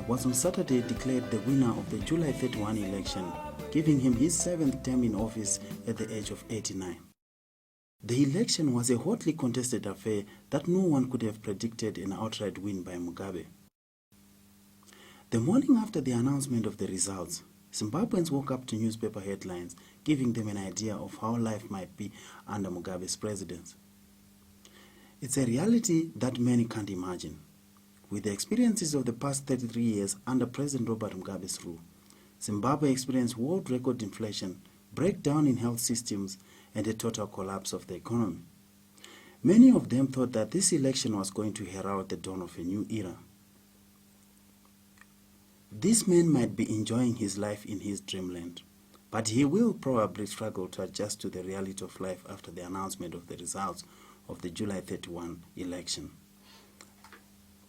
Mugabe was on Saturday declared the winner of the July 31 election, giving him his 7th term in office at the age of 89. The election was a hotly contested affair that no one could have predicted an outright win by Mugabe. The morning after the announcement of the results, Zimbabweans woke up to newspaper headlines giving them an idea of how life might be under Mugabe's presidency. It's a reality that many can't imagine. With the experiences of the past 33 years under President Robert Mugabe's rule, Zimbabwe experienced world record inflation, breakdown in health systems, and a total collapse of the economy. Many of them thought that this election was going to herald the dawn of a new era. This man might be enjoying his life in his dreamland, but he will probably struggle to adjust to the reality of life after the announcement of the results of the July 31 election.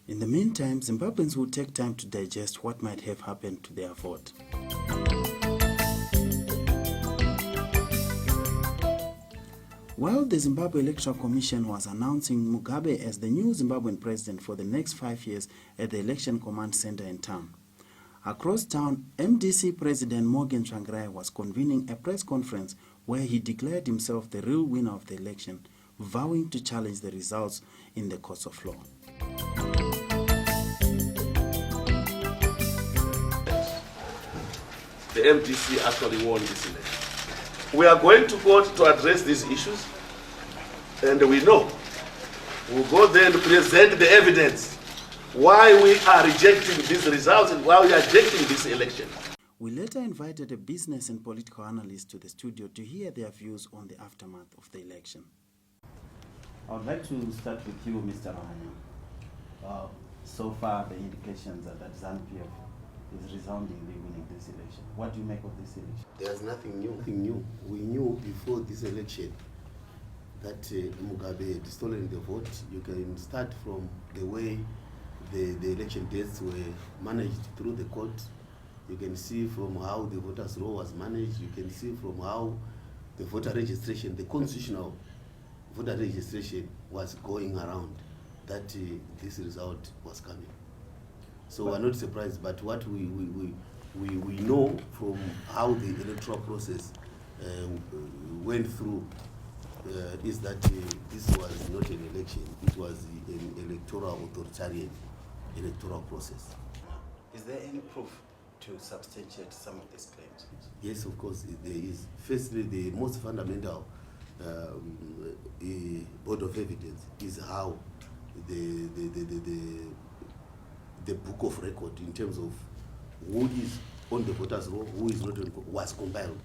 In the meantime, Zimbabweans will take time to digest what might have happened to their vote. While the Zimbabwe Electoral Commission was announcing Mugabe as the new Zimbabwean president for the next 5 years at the Election Command Center in town, across town, MDC President Morgan Tsvangirai was convening a press conference where he declared himself the real winner of the election, vowing to challenge the results in the courts of law. The MDC actually won this election. We are going to court to address these issues, and we know we'll go there and present the evidence why we are rejecting these results and why we are rejecting this election. We later invited a business and political analyst to the studio to hear their views on the aftermath of the election. I would like to start with you, Mr. Mahanya. So far, the indications are that ZANU-PF is resoundingly winning this election. What do you make of this election? There's nothing new. We knew before this election that Mugabe had stolen the vote. You can start from the way the election dates were managed through the court. You can see from how the voters' roll was managed. You can see from how the voter registration, the constitutional voter registration was going around, that this result was coming. So we're not surprised, but what we know from how the electoral process went through is that this was not an election, it was an electoral authoritarian electoral process. Is there any proof to substantiate some of these claims? Yes, of course, there is. Firstly, the most fundamental board of evidence is how the book of record in terms of who is on the voters' roll, who is not on, was compiled.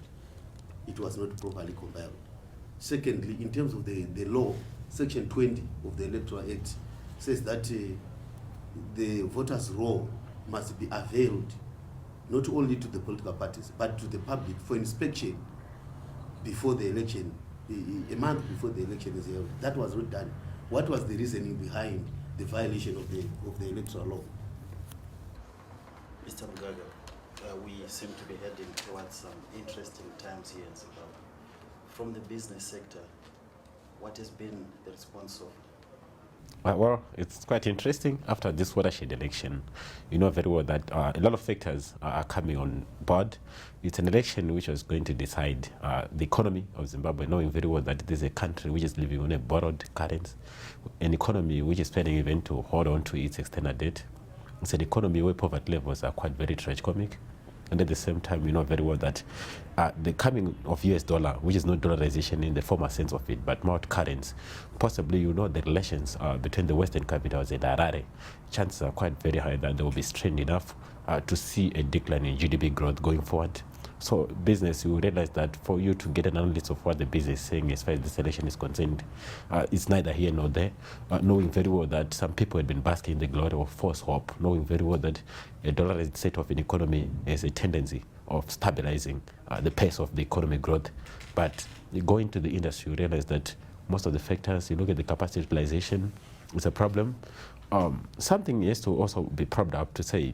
It was not properly compiled. Secondly, in terms of the law, Section 20 of the Electoral Act says that the voters' roll must be availed not only to the political parties but to the public for inspection before the election, a month before the election is held. That was not done. What was the reasoning behind the violation of the electoral law? Mr. Mugabe, we seem to be heading towards some interesting times here in Zimbabwe. From the business sector, what has been the response so far? Well, it's quite interesting. After this watershed election, you know very well that a lot of factors are coming on board. It's an election which was going to decide the economy of Zimbabwe, knowing very well that this is a country which is living on a borrowed currency, an economy which is planning even to hold on to its external debt. It's an economy where poverty levels are quite very tragicomic. And at the same time, we know very well that the coming of US dollar, which is not dollarization in the former sense of it, but more currency, possibly you know the relations between the Western capitals and Harare, chances are quite very high that they will be strained enough to see a decline in GDP growth going forward. So business, you realize that for you to get an analysis of what the business is saying as far as this election is concerned, it's neither here nor there, knowing very well that some people had been basking in the glory of false hope, knowing very well that a dollarized state of an economy has a tendency of stabilizing the pace of the economic growth. But you go into the industry, you realize that most of the factors, you look at the capacity utilization, is a problem. Something has to also be propped up to say,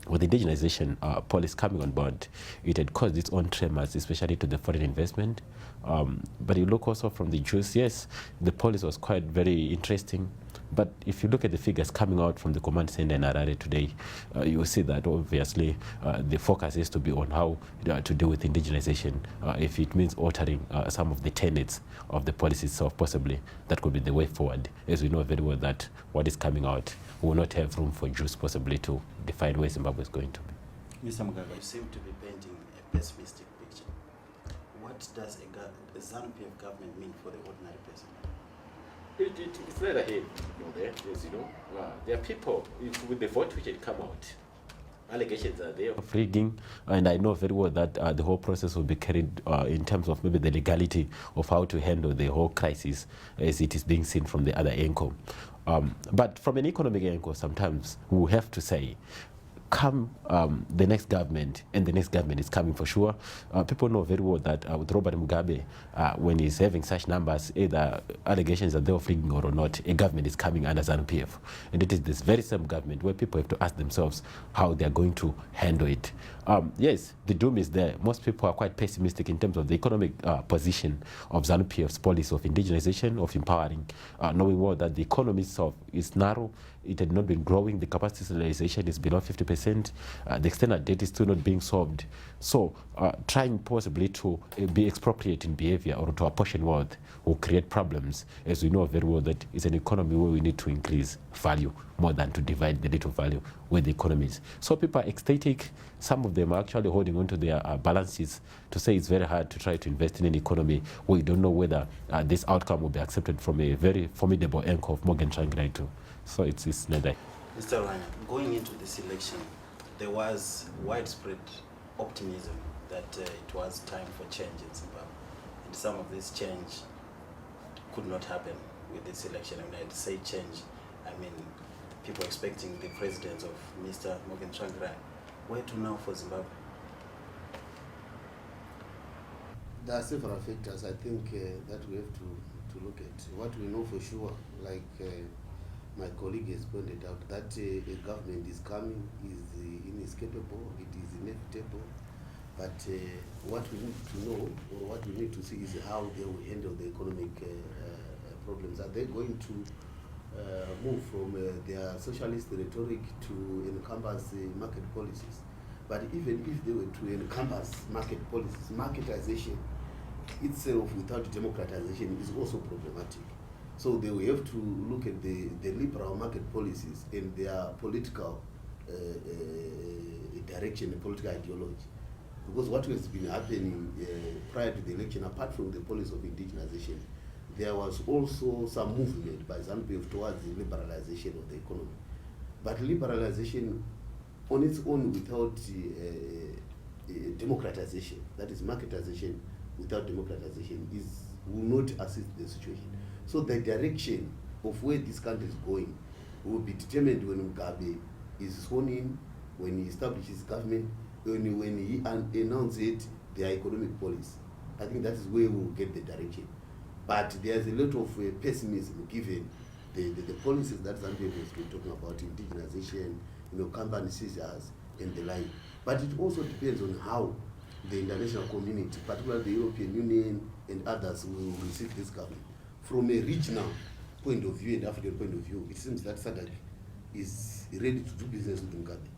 with indigenization policy coming on board, it had caused its own tremors, especially to the foreign investment. But you look also from the Jews, yes, the policy was quite very interesting. But if you look at the figures coming out from the command center in Harare today, you will see that obviously the focus is to be on how to deal with indigenization. If it means altering some of the tenets of the policy itself, possibly that could be the way forward, as we know very well that what is coming out will not have room for Jews possibly to define where Zimbabwe is going to be. Mr. Mugabe, you seem to be painting a pessimistic picture. What does a ZANU-PF government mean for the ordinary person? It's not ahead, as you know. There are people with the vote which had come out. Allegations are there of rigging, and I know very well that the whole process will be carried in terms of maybe the legality of how to handle the whole crisis as it is being seen from the other angle. But from an economic angle, sometimes we have to say, come the next government, and the next government is coming for sure. People know very well that with Robert Mugabe, when he's having such numbers, either allegations that they're rigging or not, a government is coming under ZANU-PF. And it is this very same government where people have to ask themselves how they're going to handle it. Yes, the doom is there. Most people are quite pessimistic in terms of the economic position of ZANU-PF's policy of indigenization, of empowering, knowing well that the economy itself is narrow. It had not been growing. The capacity utilization is below 50%. The external debt is still not being solved. So trying possibly to be expropriating behavior or to apportion wealth will create problems, as we know very well that it's an economy where we need to increase value more than to divide the little value where the economy is. So people are ecstatic. Some of them are actually holding on to their balances to say it's very hard to try to invest in an economy where you don't know whether this outcome will be accepted from a very formidable anchor of Morgan Tsvangirai too. So it's neither. Mr. Ryan, going into this election, there was widespread optimism that it was time for change in Zimbabwe. And some of this change could not happen with this election. And when I say change, I mean people expecting the president of Mr. Morgan Tsvangirai. Where to now for Zimbabwe? There are several factors I think that we have to look at. What we know for sure, like my colleague has pointed out, that a government is coming, is inescapable, it is inevitable. But what we need to know, or what we need to see, is how they will handle the economic problems. Are they going to move from their socialist rhetoric to encompass market policies? But even if they were to encompass market policies, marketization itself without democratization is also problematic. So they will have to look at the liberal market policies and their political direction and political ideology. Because what has been happening prior to the election, apart from the policy of indigenization, there was also some movement by ZANU-PF towards the liberalization of the economy. But liberalization on its own without democratization, that is marketization without democratization, will not assist the situation. So the direction of where this country is going will be determined when Mugabe is sworn in, when he establishes government, when he announces their economic policy. I think that is where we will get the direction. But there's a lot of pessimism given the policies that ZANU-PF has been talking about, indigenization, company seizures and the like. But it also depends on how the international community, particularly the European Union and others, will receive this government. From a regional point of view and African point of view, it seems that SADC is ready to do business with Mugabe.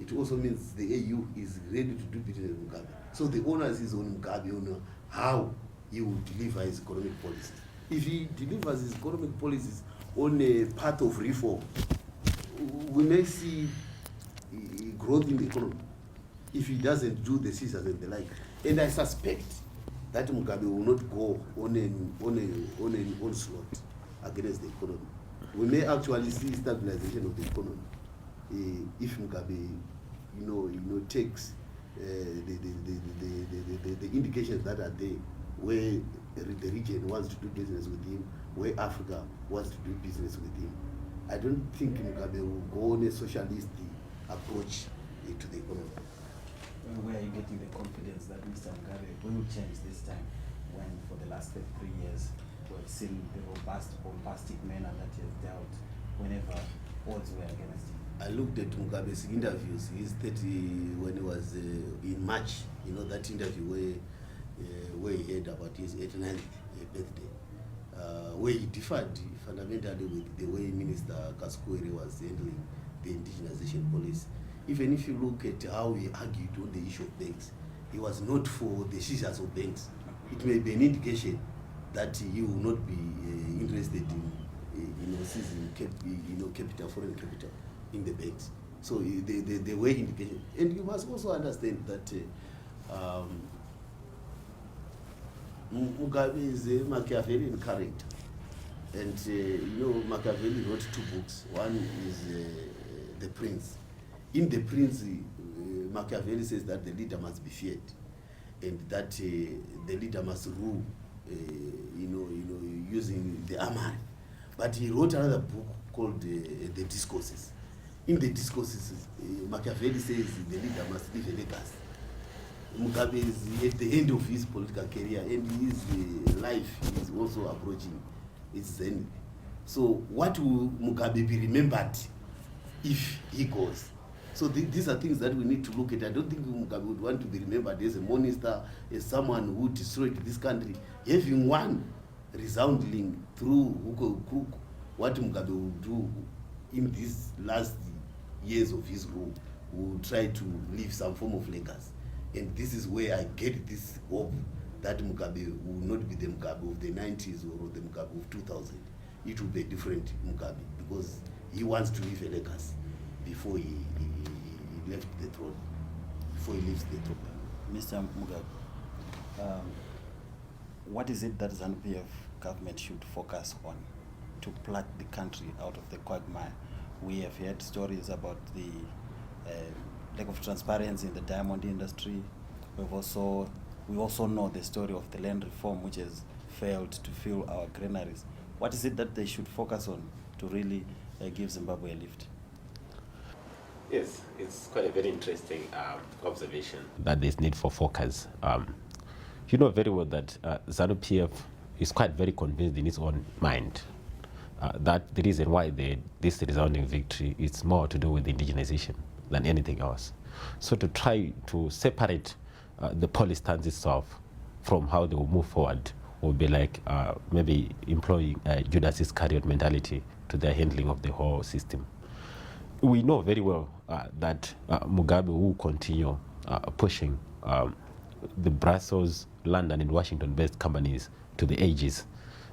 It also means the AU is ready to do business with Mugabe. So the onus is on Mugabe on how he will deliver his economic policies. If he delivers his economic policies on a path of reform, we may see growth in the economy. If he doesn't do the seizures and the like, and I suspect that Mugabe will not go on an onslaught against the economy. We may actually see stabilization of the economy if Mugabe, takes the indications that are there, where the region wants to do business with him, where Africa wants to do business with him. I don't think Mugabe will go on a socialist approach to the economy. Where are you getting the confidence that Mr. Mugabe will change this time, when for the last 33 years we've seen the robust, bombastic manner that he has dealt whenever odds were against him? I looked at Mugabe's interviews. He's 30 when he was in March. That interview where he heard about his 89th birthday, where he differed fundamentally with the way Minister Kasukuwere was handling the indigenization policy. Even if you look at how he argued on the issue of banks, he was not for the seizures of banks. It may be an indication that he will not be interested in seizing capital, foreign capital in the banks. So the way indication, and you must also understand that Mugabe is a Machiavellian character, and Machiavelli wrote 2 books. One is The Prince. In The Prince, Machiavelli says that the leader must be feared, and that the leader must rule, using the armory. But he wrote another book called The Discourses. In The Discourses, Machiavelli says the leader must leave a legacy. Mugabe is at the end of his political career, and his life is also approaching its end. So what will Mugabe be remembered if he goes? So these are things that we need to look at. I don't think Mugabe would want to be remembered as a monster, as someone who destroyed this country. Having one resounding through what Mugabe will do in these last years of his rule, will try to leave some form of legacy. And this is where I get this hope that Mugabe will not be the Mugabe of the 90s or the Mugabe of 2000. It will be a different Mugabe, because he wants to leave a legacy before he left the throne, before he leaves the throne. Mr. Mugabe, what is it that ZANU-PF government should focus on to pluck the country out of the quagmire? We have heard stories about the lack of transparency in the diamond industry. We also know the story of the land reform, which has failed to fill our granaries. What is it that they should focus on to really give Zimbabwe a lift? Yes, it's quite a very interesting observation that there's need for focus. You know very well that ZANU-PF is quite very convinced in its own mind that the reason why this resounding victory is more to do with indigenization than anything else. So to try to separate the policy stance itself from how they will move forward will be like maybe employing Judas Iscariot mentality to their handling of the whole system. We know very well that Mugabe will continue pushing the Brussels, London, and Washington-based companies to the edges,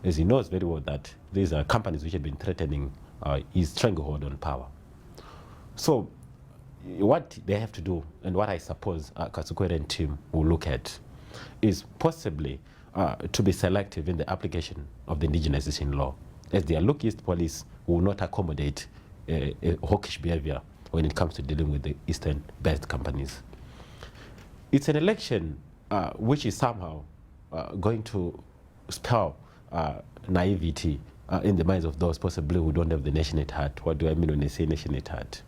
as he knows very well that these are companies which have been threatening his stranglehold on power. So what they have to do, and what I suppose Kasukuwere and team will look at, is possibly to be selective in the application of the indigenization law, as their look-east police will not accommodate a hawkish behavior when it comes to dealing with the Eastern-based companies. It's an election which is somehow going to spell naivety in the minds of those possibly who don't have the nation at heart. What do I mean when I say nation at heart?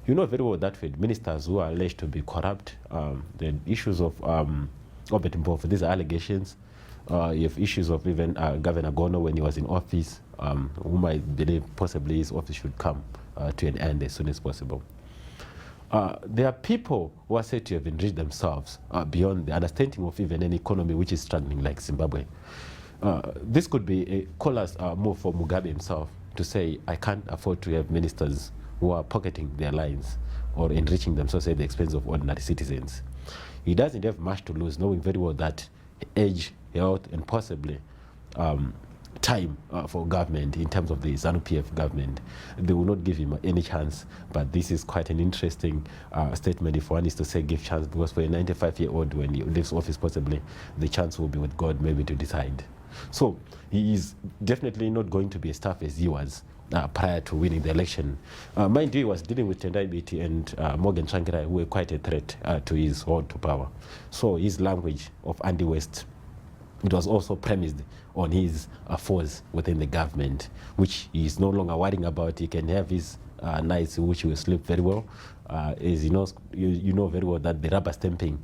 You know very well that with ministers who are alleged to be corrupt, the issues of Obet Mpofu, these are allegations. You have issues of even Governor Gono when he was in office, whom I believe possibly his office should come to an end as soon as possible. There are people who are said to have enriched themselves beyond the understanding of even an economy which is struggling like Zimbabwe. This could be a callous move for Mugabe himself to say, I can't afford to have ministers who are pocketing their lines or enriching themselves at the expense of ordinary citizens. He doesn't have much to lose, knowing very well that age, health, and possibly time for government in terms of the ZANU-PF government, they will not give him any chance. But this is quite an interesting statement if one is to say give chance, because for a 95-year-old, when he leaves office, possibly the chance will be with God maybe to decide. So he is definitely not going to be as tough as he was prior to winning the election. Mind you, he was dealing with Tendai Biti and Morgan Tsvangirai, who were quite a threat to his hold to power. So his language of anti-West, it was also premised on his foes within the government, which he is no longer worrying about. He can have his nights in which he will sleep very well. As you know very well that the rubber stamping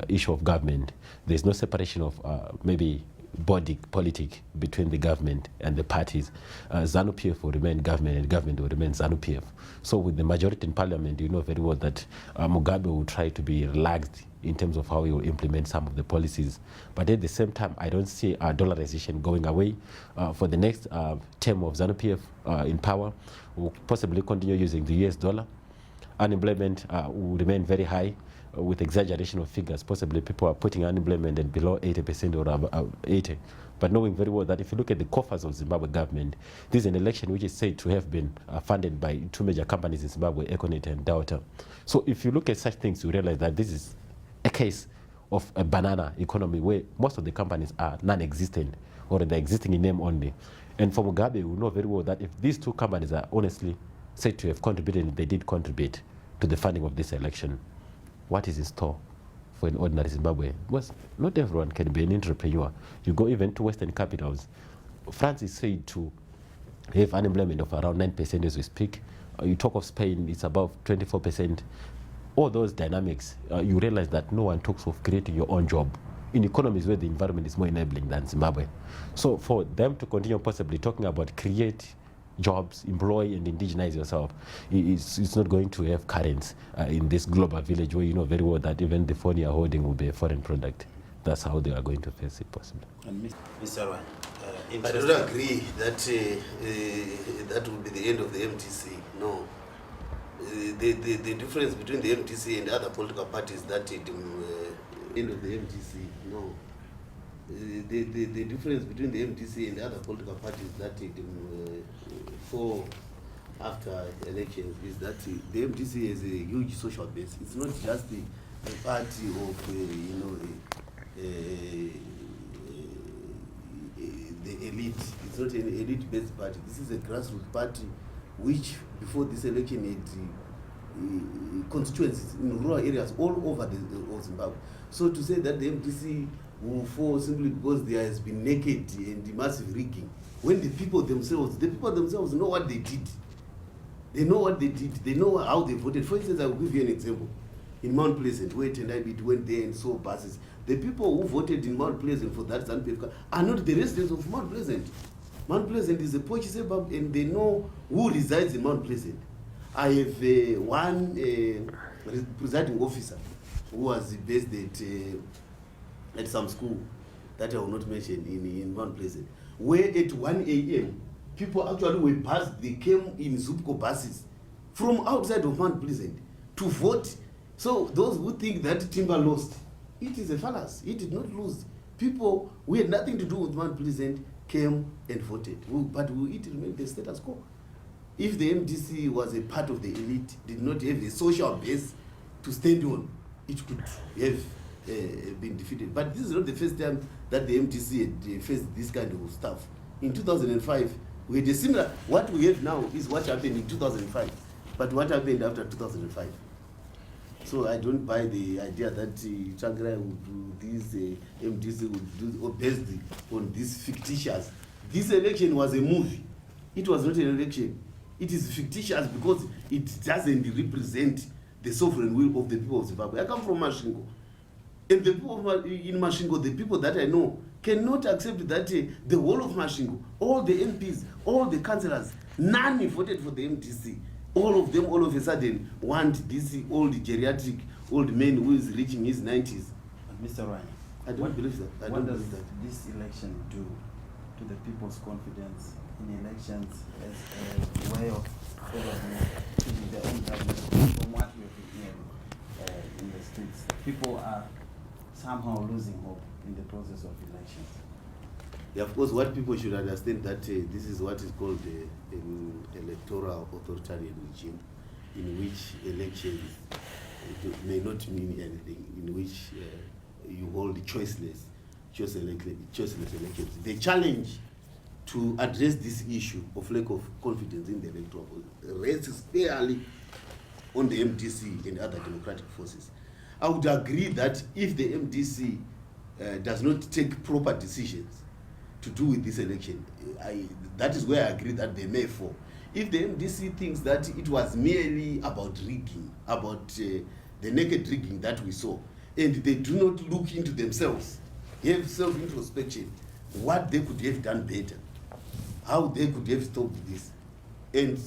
issue of government, there's no separation of maybe body politic between the government and the parties. ZANU-PF will remain government and government will remain ZANU-PF. So with the majority in parliament, you know very well that Mugabe will try to be relaxed in terms of how he will implement some of the policies. But at the same time, I don't see dollarization going away. For the next term of ZANU-PF in power, we'll possibly continue using the US dollar. Unemployment will remain very high with exaggeration of figures. Possibly people are putting unemployment at below 80% or above 80. But knowing very well that if you look at the coffers of Zimbabwe government, this is an election which is said to have been funded by two major companies in Zimbabwe, Econet and Delta. So if you look at such things, you realize that this is a case of a banana economy where most of the companies are non-existent or they're existing in name only. And for Mugabe, we know very well that if these two companies are honestly said to have contributed, and they did contribute to the funding of this election, what is in store for an ordinary Zimbabwean? Because not everyone can be an entrepreneur. You go even to Western capitals. France is said to have unemployment of around 9% as we speak. You talk of Spain, it's above 24%. All those dynamics, you realize that no one talks of creating your own job in economies where the environment is more enabling than Zimbabwe. So for them to continue possibly talking about create jobs, employ and indigenize yourself, it's not going to have currents in this global village where you know very well that even the phone you're holding will be a foreign product. That's how they are going to face it possibly. And Mr. Rwan, I don't agree that that will be the end of the MTC. No. The difference between the MTC and other political parties that it end of the MTC. No. The difference between the MTC and the other political parties that it for after elections is that the MTC has a huge social base. It's not just a party of the elite. It's not an elite-based party. This is a grassroots party, which before this election had constituencies in rural areas all over the Zimbabwe. So to say that the MTC will fall simply because there has been naked and massive rigging, when the people themselves know what they did. They know what they did. They know how they voted. For instance, I will give you an example. In Mount Pleasant, where Tendai Biti went there and saw buses, the people who voted in Mount Pleasant for that ZANU-PF are not the residents of Mount Pleasant. Mount Pleasant is a posh suburb, and they know who resides in Mount Pleasant. I have one presiding officer who was based at some school that I will not mention in Mount Pleasant, where at 1 a.m. people actually were bussed. They came in Zupco buses from outside of Mount Pleasant to vote. So those who think that Timber lost, it is a fallacy. It did not lose. People who had nothing to do with Mount Pleasant came and voted, but it remained the status quo. If the MDC was a part of the elite, did not have a social base to stand on, it could have been defeated. But this is not the first time that the MTC had faced this kind of stuff. In 2005, we had a similar, what we have now is what happened in 2005, but what happened after 2005. So I don't buy the idea that Tsvangirai would do this, MTC would do, or based on this fictitious. This election was a movie. It was not an election. It is fictitious because it doesn't represent the sovereign will of the people of Zimbabwe. I come from Masvingo. And the people in Masvingo, the people that I know, cannot accept that the whole of Masvingo, all the MPs, all the councillors, none voted for the MTC. All of them, all of a sudden, want this old geriatric old man who is reaching his 90s. Mr. Rwan, I don't believe that. What does this election do to the people's confidence in elections as a way of choosing their own government? From what we have been hearing in the streets, people are somehow losing hope in the process of elections. Yeah, of course, what people should understand that this is what is called an electoral authoritarian regime, in which elections may not mean anything, in which you hold choiceless elections. The challenge to address this issue of lack of confidence in the electoral rests squarely on the MDC and other democratic forces. I would agree that if the MDC does not take proper decisions to do with this election, that is where I agree that they may fall. If the MDC thinks that it was merely about rigging, about the naked rigging that we saw, and they do not look into themselves, have self-introspection, what they could have done better, how they could have stopped this, and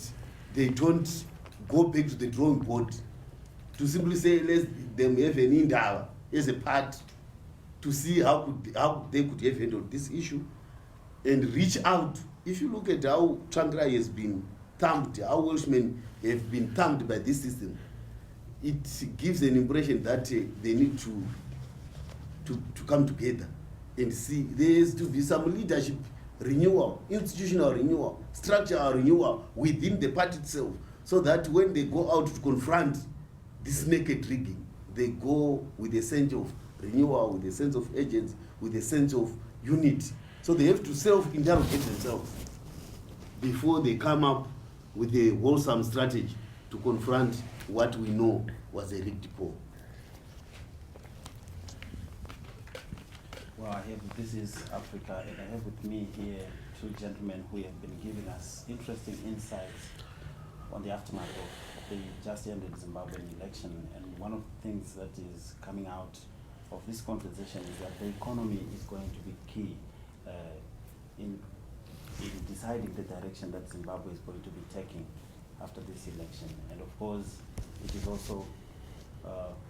they don't go back to the drawing board to simply say let them have an indaba as a part to see how they could have handled this issue and reach out. If you look at how Tsvangirai has been thumped, how Welshmen have been thumped by this system, it gives an impression that they need to come together and see there has to be some leadership renewal, institutional renewal, structural renewal within the party itself, so that when they go out to confront this naked rigging, they go with a sense of renewal, with a sense of urgency, with a sense of unity. So they have to self-interrogate themselves before they come up with a wholesome strategy to confront what we know was a rigged poll. Well, this is Africa, and I have with me here two gentlemen who have been giving us interesting insights on the aftermath of the just ended Zimbabwean election. And one of the things that is coming out of this conversation is that the economy is going to be key in deciding the direction that Zimbabwe is going to be taking after this election. And of course, it is also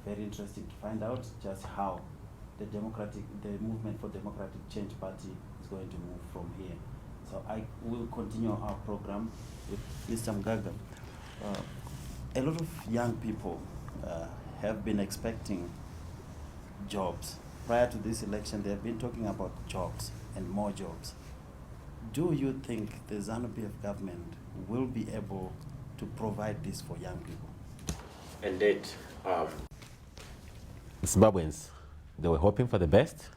very interesting to find out just how the Movement for Democratic Change Party is going to move from here. So I will continue our program with Mr. Mgaga. A lot of young people have been expecting jobs. Prior to this election, they have been talking about jobs and more jobs. Do you think the ZANU-PF government will be able to provide this for young people? Indeed. Zimbabweans, they were hoping for the best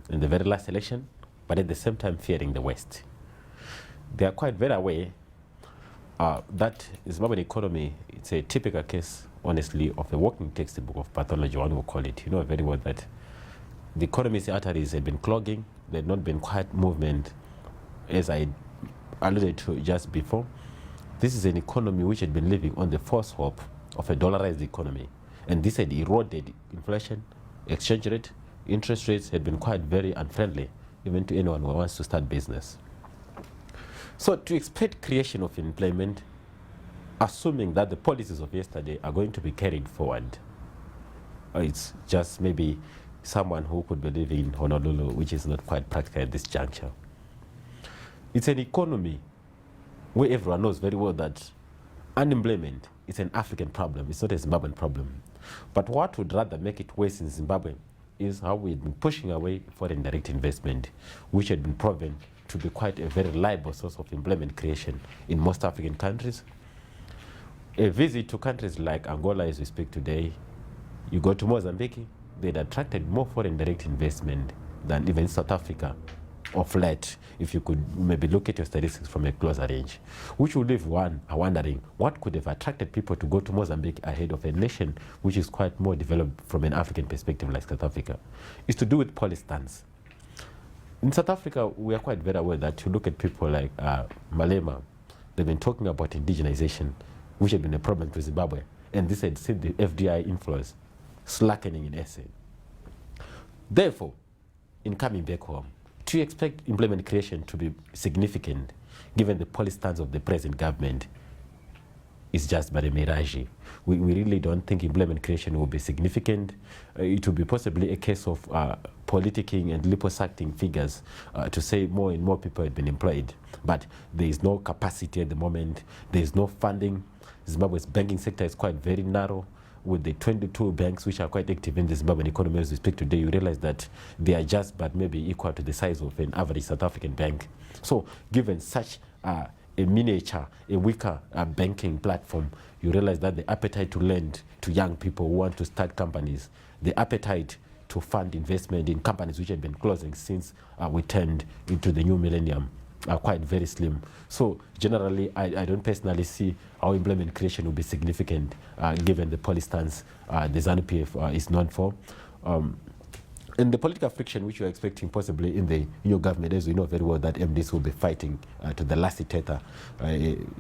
in the very last election, but at the same time fearing the West. They are quite very aware that the Zimbabwean economy, it's a typical case, honestly, of a walking textbook of pathology, one will call it. You know very well that the economy's arteries had been clogging, there had not been quiet movement, as I alluded to just before. This is an economy which had been living on the false hope of a dollarized economy, and this had eroded inflation, exchange rate, interest rates had been quite very unfriendly, even to anyone who wants to start business. So to expect creation of employment, assuming that the policies of yesterday are going to be carried forward, it's just maybe someone who could believe in Honolulu, which is not quite practical at this juncture. It's an economy where everyone knows very well that unemployment is an African problem, it's not a Zimbabwean problem. But what would rather make it worse in Zimbabwe is how we've been pushing away foreign direct investment, which had been proven to be quite a very reliable source of employment creation in most African countries. A visit to countries like Angola, as we speak today, you go to Mozambique, they'd attracted more foreign direct investment than even South Africa of late, if you could maybe look at your statistics from a closer range, which would leave one wondering what could have attracted people to go to Mozambique ahead of a nation which is quite more developed from an African perspective like South Africa. It's to do with policy stance. In South Africa, we are quite very aware that you look at people like Malema, they've been talking about indigenization, which had been a problem for Zimbabwe, and this had seen the FDI influence slackening in SA. Therefore, in coming back home, do you expect employment creation to be significant, given the policy stance of the present government is just but a mirage? We really don't think employment creation will be significant. It will be possibly a case of politicking and liposacking figures to say more and more people have been employed. But there is no capacity at the moment. There is no funding. Zimbabwe's banking sector is quite very narrow. With the 22 banks which are quite active in the Zimbabwean economy as we speak today, you realize that they are just but maybe equal to the size of an average South African bank. So given such a miniature, a weaker banking platform, you realize that the appetite to lend to young people who want to start companies, the appetite to fund investment in companies which have been closing since we turned into the new millennium are quite very slim. So generally, I don't personally see how employment creation will be significant given the policy stance the ZANU-PF is known for. And the political friction which you're expecting possibly in the new government, as we know very well that MDs will be fighting to the last tether,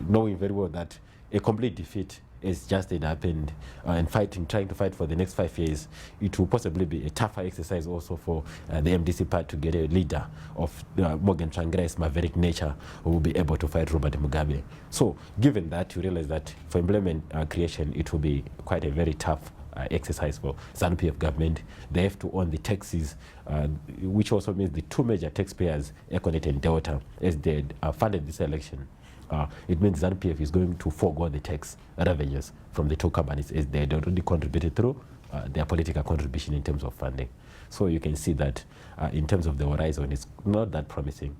knowing very well that a complete defeat as just had happened and trying to fight for the next 5 years, it will possibly be a tougher exercise also for the MDC party to get a leader of Morgan Tsvangirai's maverick nature who will be able to fight Robert Mugabe. So given that, you realize that for employment creation, it will be quite a very tough exercise for ZANU-PF government. They have to own the taxes, which also means the two major taxpayers, Econet and Delta, as they funded this election. It means ZANU-PF is going to forego the tax revenues from the two companies as they had already contributed through their political contribution in terms of funding. So you can see that in terms of the horizon, it's not that promising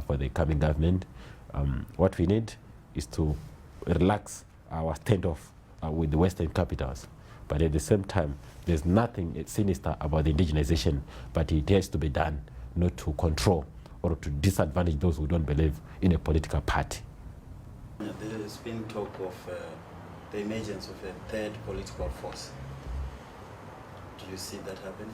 for the coming government. What we need is to relax our standoff with the Western capitals. But at the same time, there's nothing sinister about the indigenization, but it has to be done not to control or to disadvantage those who don't believe in a political party. There's been talk of the emergence of a third political force. Do you see that happening?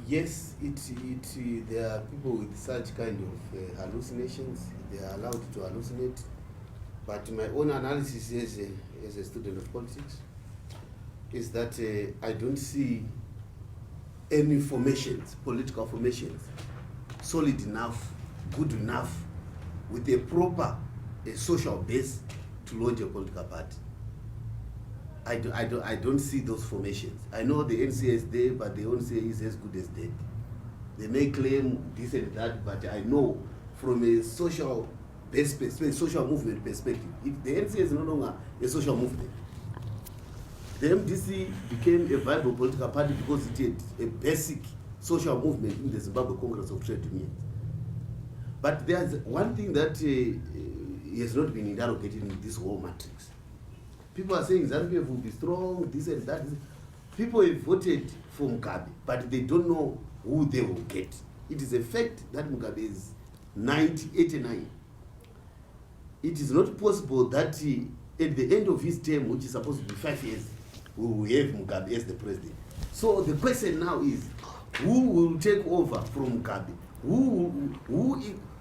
Yes, there are people with such kind of hallucinations. They are allowed to hallucinate. But my own analysis as a student of politics is that I don't see any formations, political formations, solid enough, good enough, with a proper social base to launch a political party. I don't see those formations. I know the NCA is there, but the NCA is as good as dead. They may claim this and that, but I know from a social base perspective, social movement perspective, if the NCA is no longer a social movement, the MDC became a viable political party because it had a basic social movement in the Zimbabwe Congress of Trade Unions. But there's one thing that has not been interrogated in this whole matrix. People are saying ZANU-PF will be strong, this and that. People have voted for Mugabe, but they don't know who they will get. It is a fact that Mugabe is 89. It is not possible that at the end of his term, which is supposed to be 5 years, we will have Mugabe as the president. So the question now is, who will take over from Mugabe?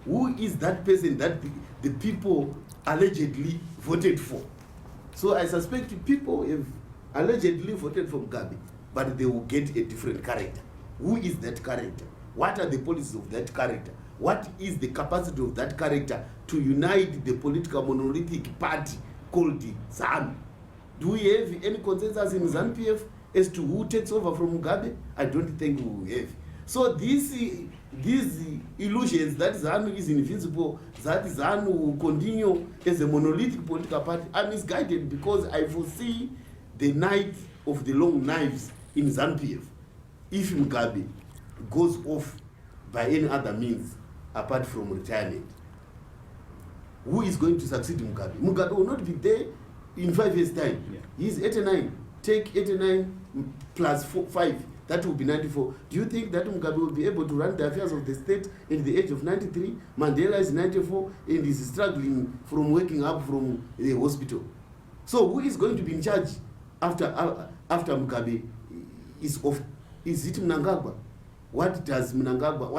Who is that person that the people allegedly voted for? So I suspect people have allegedly voted for Mugabe, but they will get a different character. Who is that character? What are the policies of that character? What is the capacity of that character to unite the political monolithic party called ZANU? Do we have any consensus in ZANU-PF as to who takes over from Mugabe? I don't think we will have. So these illusions that ZANU is invincible, that ZANU will continue as a monolithic political party, are misguided, because I foresee the night of the long knives in ZANU-PF if Mugabe goes off by any other means apart from retirement. Who is going to succeed Mugabe? Mugabe will not be there in 5 years' time. Yeah. He's 89. Take 89 plus 5. That will be 94. Do you think that Mugabe will be able to run the affairs of the state at the age of 93? Mandela is 94 and is struggling from waking up from the hospital. So who is going to be in charge after Mugabe is off? Is it Mnangagwa? What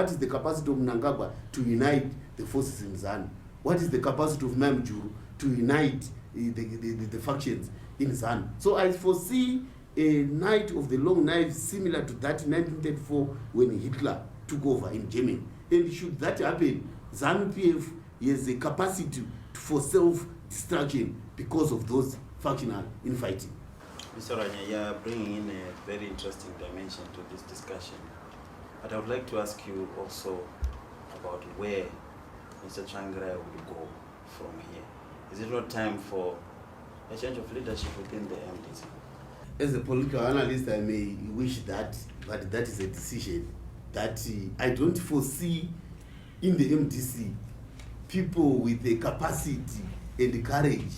is the capacity of Mnangagwa to unite the forces in ZANU? What is the capacity of Mamjuru to unite the factions in ZANU? So I foresee a night of the long knives similar to that in 1934 when Hitler took over in Germany. And should that happen, ZANU-PF has a capacity for self-destruction because of those factional infighting. Mr. Ranya, you are bringing in a very interesting dimension to this discussion. But I would like to ask you also about where Mr. Tsvangirai will go from here. Is it not time for a change of leadership within the MDC? As a political analyst, I may wish that, but that is a decision that I don't foresee in the MDC people with the capacity and the courage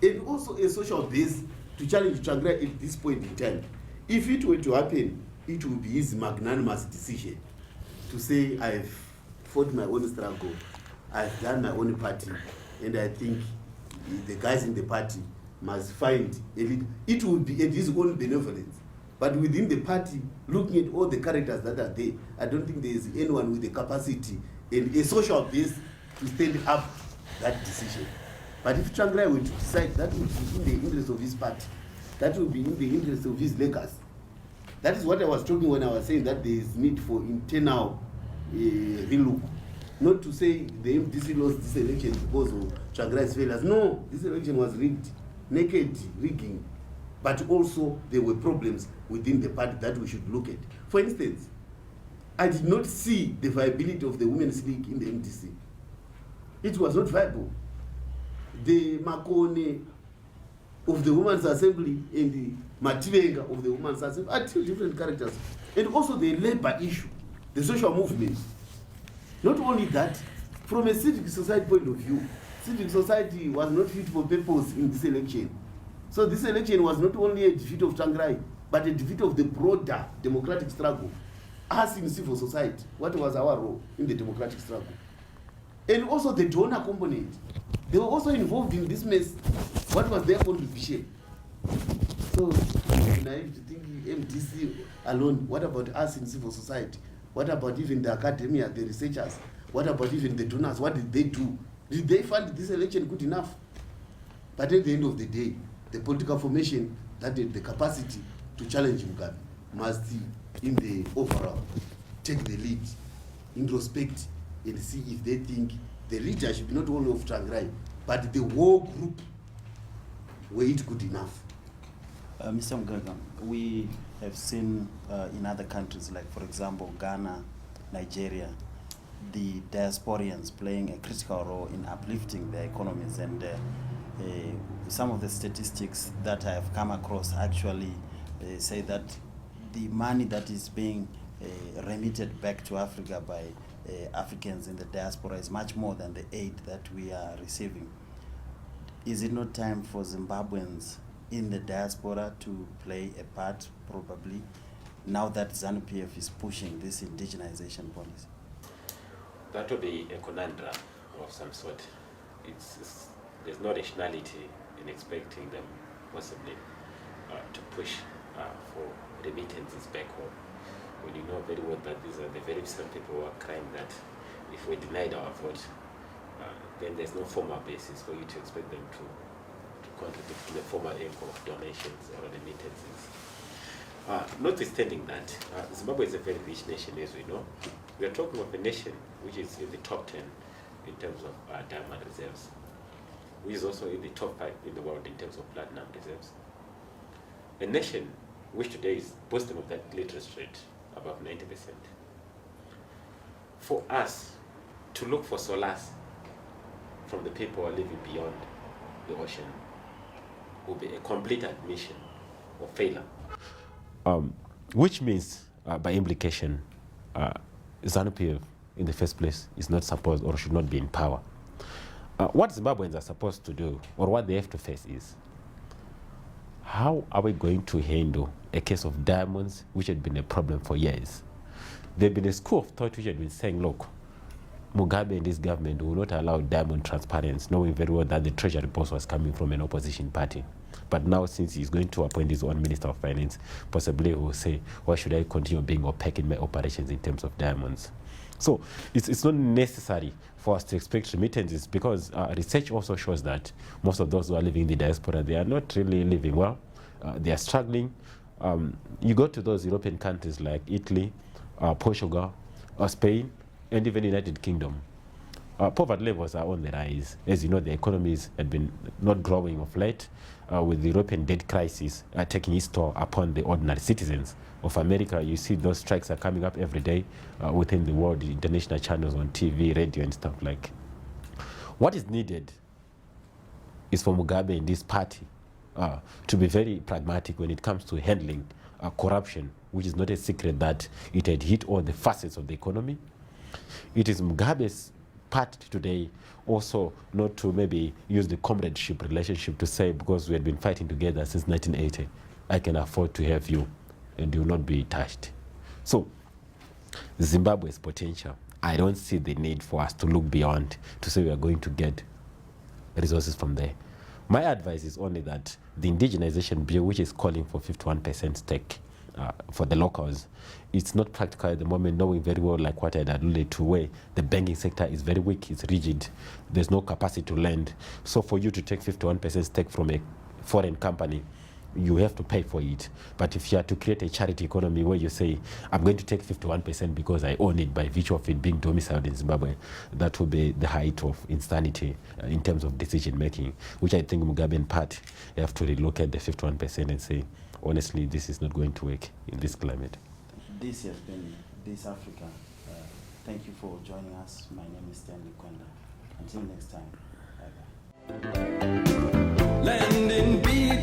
and also a social base to challenge Tsvangirai at this point in time. If it were to happen, it would be his magnanimous decision to say, I've fought my own struggle, I've done my own party, and I think the guys in the party must find a leader. It would be at his own benevolence. But within the party, looking at all the characters that are there, I don't think there is anyone with the capacity and a social base to stand up that decision. But if Tsvangirai were to decide, that would be in the interest of his party. That would be in the interest of his legacy. That is what I was talking when I was saying that there is need for internal relook. Not to say the MDC lost this election because of Tsvangirai's failures. No, this election was rigged, naked rigging. But also there were problems within the party that we should look at. For instance, I did not see the viability of the Women's League in the MDC. It was not viable. The Makone of the Women's Assembly and the Mativenga of the Women's Assembly are two different characters. And also the labor issue, the social movement. Not only that, from a civic society point of view, civic society was not fit for purpose in this election. So this election was not only a defeat of Tsvangirai, but a defeat of the broader democratic struggle. Us in civil society, what was our role in the democratic struggle? And also the donor component. They were also involved in this mess. What was their contribution? So, naive to think MDC alone. What about us in civil society? What about even the academia, the researchers? What about even the donors? What did they do? Did they fund this election good enough? But at the end of the day, the political formation that had the capacity to challenge Mugabe must, in the overall, take the lead, introspect, and see if they think the leadership, not only of Tsvangirai, but the whole group, were it good enough. Mr. Mugagam, we have seen in other countries, like for example, Ghana, Nigeria, the diasporians playing a critical role in uplifting their economies, and some of the statistics that I have come across actually say that the money that is being remitted back to Africa by Africans in the diaspora is much more than the aid that we are receiving. Is it not time for Zimbabweans in the diaspora to play a part, probably, now that ZANU-PF is pushing this indigenization policy? That will be a conundrum of some sort. There's no rationality in expecting them possibly to push for remittances back home, when you know very well that these are the very same people who are crying that if we denied our vote, then there's no formal basis for you to expect them to contribute to the formal aim of donations or remittances. Notwithstanding that, Zimbabwe is a very rich nation, as we know. We are talking of a nation which is in the top 10 in terms of diamond reserves, which is also in the top 5 in the world in terms of platinum reserves. A nation which today is boasting of that literacy rate above 90%. For us to look for solace from the people who are living beyond the ocean will be a complete admission of failure. Which means, by implication, ZANU-PF in the first place is not supposed or should not be in power. What Zimbabweans are supposed to do, or what they have to face, is how are we going to handle a case of diamonds which had been a problem for years? There had been a school of thought which had been saying, look, Mugabe and his government will not allow diamond transparency, knowing very well that the treasury boss was coming from an opposition party. But now, since he's going to appoint his own Minister of Finance, possibly he will say, why should I continue being opaque in my operations in terms of diamonds? So it's not necessary for us to expect remittances, because research also shows that most of those who are living in the diaspora, they are not really living well. They are struggling. You go to those European countries like Italy, Portugal, Spain, and even United Kingdom. Poverty levels are on the rise. As you know, the economies had been not growing of late, with the European debt crisis taking its toll upon the ordinary citizens of America. You see those strikes are coming up every day within the world, the international channels on TV, radio, and stuff like. What is needed is for Mugabe and this party to be very pragmatic when it comes to handling corruption, which is not a secret that it had hit all the facets of the economy. It is Mugabe's part today also not to maybe use the comradeship relationship to say, because we had been fighting together since 1980, I can afford to have you and you will not be touched. So Zimbabwe's potential, I don't see the need for us to look beyond to say we are going to get resources from there. My advice is only that the indigenization bill, which is calling for 51% stake for the locals. It's not practical at the moment, knowing very well, like what I had alluded to, where the banking sector is very weak, it's rigid, there's no capacity to lend. So for you to take 51% stake from a foreign company, you have to pay for it. But if you are to create a charity economy where you say, I'm going to take 51% because I own it by virtue of it being domiciled in Zimbabwe, that will be the height of insanity in terms of decision making, which I think Mugabe and Pat have to relook at the 51% and say, honestly, this is not going to work in this climate. This has been This Africa. Thank you for joining us. My name is Stanley Kwenda. Until next time, bye-bye. Land in peace.